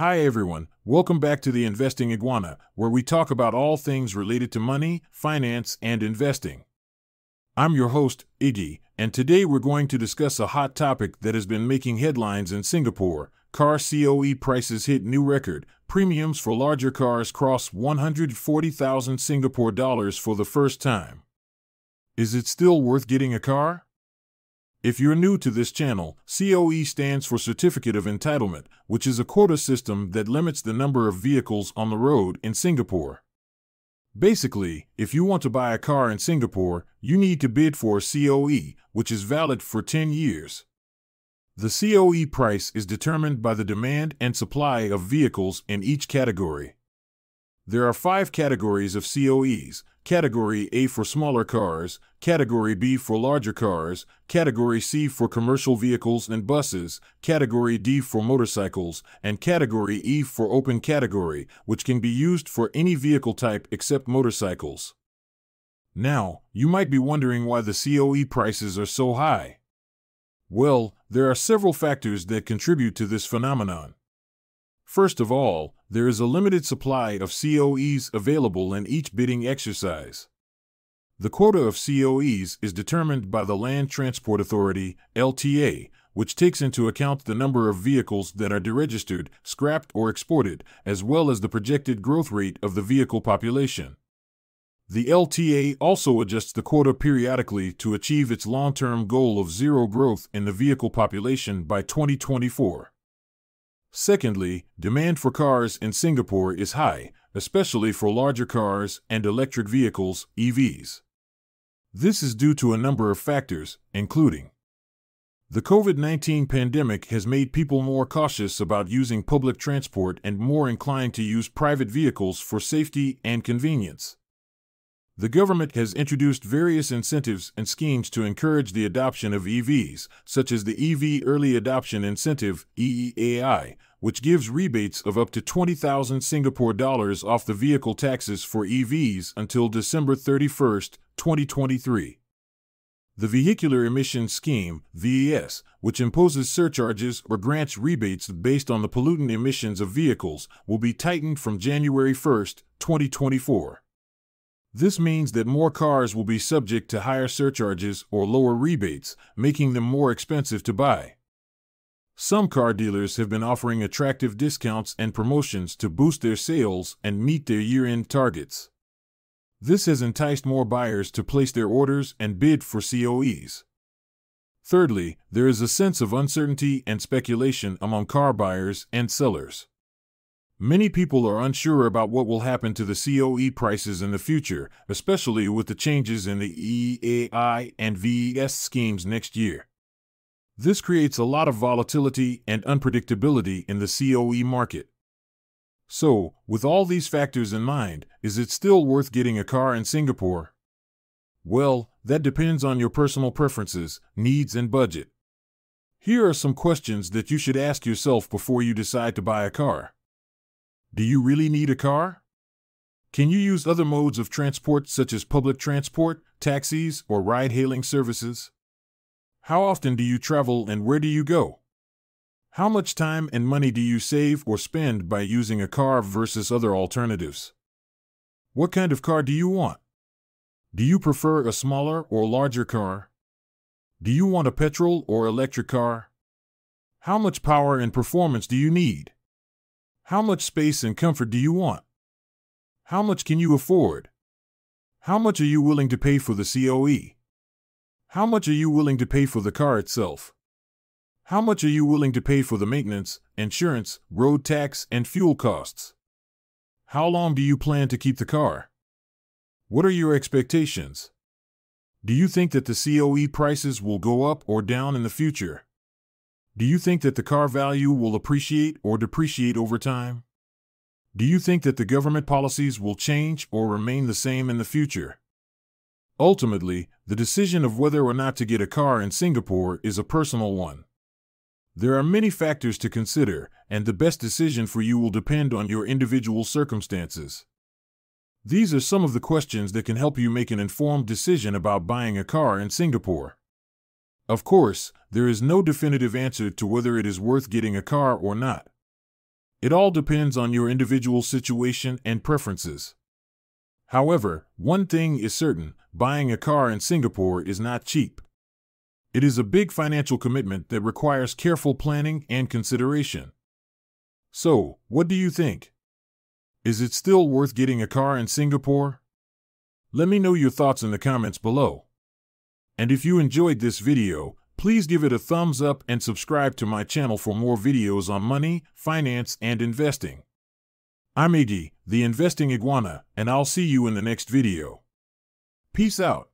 Hi everyone, welcome back to the Investing Iguana, where we talk about all things related to money, finance, and investing. I'm your host, Iggy, and today we're going to discuss a hot topic that has been making headlines in Singapore. Car COE prices hit new record. Premiums for larger cars cross 140,000 Singapore dollars for the first time. Is it still worth getting a car? If you're new to this channel, COE stands for Certificate of Entitlement, which is a quota system that limits the number of vehicles on the road in Singapore. Basically, if you want to buy a car in Singapore, you need to bid for a COE, which is valid for 10 years. The COE price is determined by the demand and supply of vehicles in each category. There are 5 categories of COEs: Category A for smaller cars, Category B for larger cars, Category C for commercial vehicles and buses, Category D for motorcycles, and Category E for open category, which can be used for any vehicle type except motorcycles. Now, you might be wondering why the COE prices are so high. Well, there are several factors that contribute to this phenomenon. First of all, there is a limited supply of COEs available in each bidding exercise. The quota of COEs is determined by the Land Transport Authority, LTA, which takes into account the number of vehicles that are deregistered, scrapped, or exported, as well as the projected growth rate of the vehicle population. The LTA also adjusts the quota periodically to achieve its long-term goal of zero growth in the vehicle population by 2024. Secondly, demand for cars in Singapore is high, especially for larger cars and electric vehicles, EVs. This is due to a number of factors, including the COVID-19 pandemic has made people more cautious about using public transport and more inclined to use private vehicles for safety and convenience. The government has introduced various incentives and schemes to encourage the adoption of EVs, such as the EV Early Adoption Incentive, EEAI, which gives rebates of up to 20,000 Singapore dollars off the vehicle taxes for EVs until December 31, 2023. The Vehicular Emissions Scheme, VES, which imposes surcharges or grants rebates based on the pollutant emissions of vehicles, will be tightened from January 1, 2024. This means that more cars will be subject to higher surcharges or lower rebates, making them more expensive to buy. Some car dealers have been offering attractive discounts and promotions to boost their sales and meet their year-end targets. This has enticed more buyers to place their orders and bid for COEs. Thirdly, there is a sense of uncertainty and speculation among car buyers and sellers. Many people are unsure about what will happen to the COE prices in the future, especially with the changes in the EEAI and VES schemes next year. This creates a lot of volatility and unpredictability in the COE market. So, with all these factors in mind, is it still worth getting a car in Singapore? Well, that depends on your personal preferences, needs, and budget. Here are some questions that you should ask yourself before you decide to buy a car. Do you really need a car? Can you use other modes of transport such as public transport, taxis, or ride-hailing services? How often do you travel and where do you go? How much time and money do you save or spend by using a car versus other alternatives? What kind of car do you want? Do you prefer a smaller or larger car? Do you want a petrol or electric car? How much power and performance do you need? How much space and comfort do you want? How much can you afford? How much are you willing to pay for the COE? How much are you willing to pay for the car itself? How much are you willing to pay for the maintenance, insurance, road tax, and fuel costs? How long do you plan to keep the car? What are your expectations? Do you think that the COE prices will go up or down in the future? Do you think that the car value will appreciate or depreciate over time? Do you think that the government policies will change or remain the same in the future? Ultimately, the decision of whether or not to get a car in Singapore is a personal one. There are many factors to consider, and the best decision for you will depend on your individual circumstances. These are some of the questions that can help you make an informed decision about buying a car in Singapore. Of course, there is no definitive answer to whether it is worth getting a car or not. It all depends on your individual situation and preferences. However, one thing is certain, buying a car in Singapore is not cheap. It is a big financial commitment that requires careful planning and consideration. So, what do you think? Is it still worth getting a car in Singapore? Let me know your thoughts in the comments below. And if you enjoyed this video, please give it a thumbs up and subscribe to my channel for more videos on money, finance, and investing. I'm Iggy, the Investing Iguana, and I'll see you in the next video. Peace out.